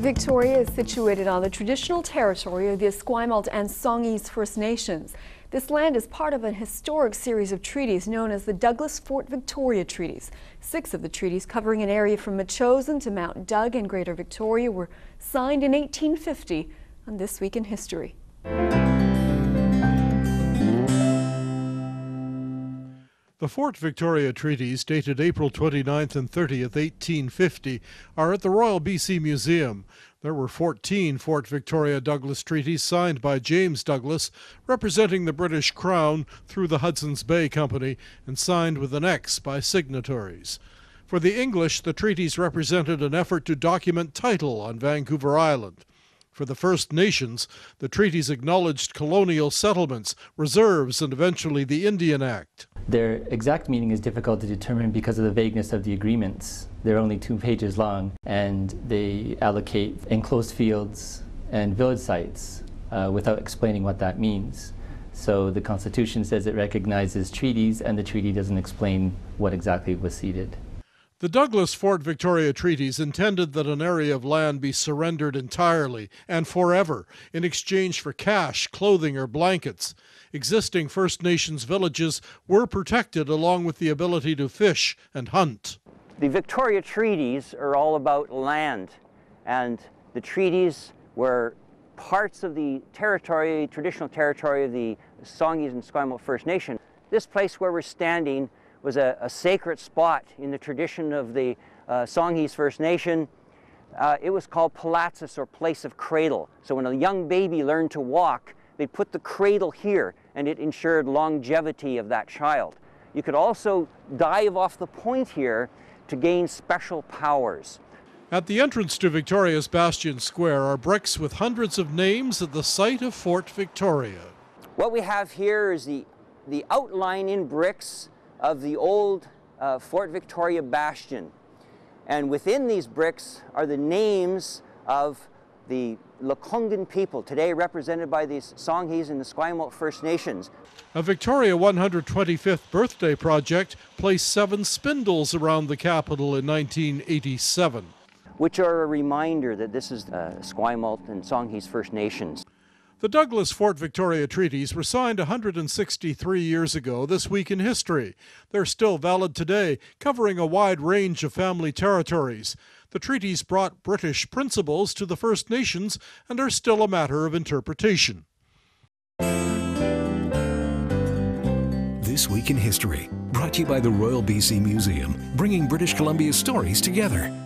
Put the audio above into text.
Victoria is situated on the traditional territory of the Esquimalt and Songhees First Nations. This land is part of a historic series of treaties known as the Douglas-Fort Victoria Treaties. 6 of the treaties, covering an area from Metchosin to Mount Doug in Greater Victoria, were signed in 1850 on This Week in History. The Fort Victoria Treaties, dated April 29th and 30th, 1850, are at the Royal BC Museum. There were 14 Fort Victoria Douglas treaties signed by James Douglas, representing the British Crown through the Hudson's Bay Company, and signed with an X by signatories. For the English, the treaties represented an effort to document title on Vancouver Island. For the First Nations, the treaties acknowledged colonial settlements, reserves, and eventually the Indian Act. Their exact meaning is difficult to determine because of the vagueness of the agreements. They're only 2 pages long, and they allocate enclosed fields and village sites without explaining what that means. So the Constitution says it recognizes treaties, and the treaty doesn't explain what exactly was ceded. The Douglas-Fort Victoria Treaties intended that an area of land be surrendered entirely and forever in exchange for cash, clothing, or blankets. Existing First Nations villages were protected along with the ability to fish and hunt. The Victoria Treaties are all about land, and the treaties were parts of the territory, traditional territory of the Songhees and Esquimalt First Nation. This place where we're standing was a sacred spot in the tradition of the Songhees First Nation. It was called Palatsis, or place of cradle. So when a young baby learned to walk, they'd put the cradle here, and it ensured longevity of that child. You could also dive off the point here to gain special powers. At the entrance to Victoria's Bastion Square are bricks with hundreds of names at the site of Fort Victoria. What we have here is the outline in bricks of the old Fort Victoria Bastion. And within these bricks are the names of the Lekwungen people, today represented by the Songhees and the Esquimalt First Nations. A Victoria 125th birthday project placed 7 spindles around the capital in 1987. Which are a reminder that this is Esquimalt and Songhees First Nations. The Douglas-Fort Victoria Treaties were signed 163 years ago this week in history. They're still valid today, covering a wide range of family territories. The treaties brought British principles to the First Nations and are still a matter of interpretation. This Week in History, brought to you by the Royal BC Museum, bringing British Columbia's stories together.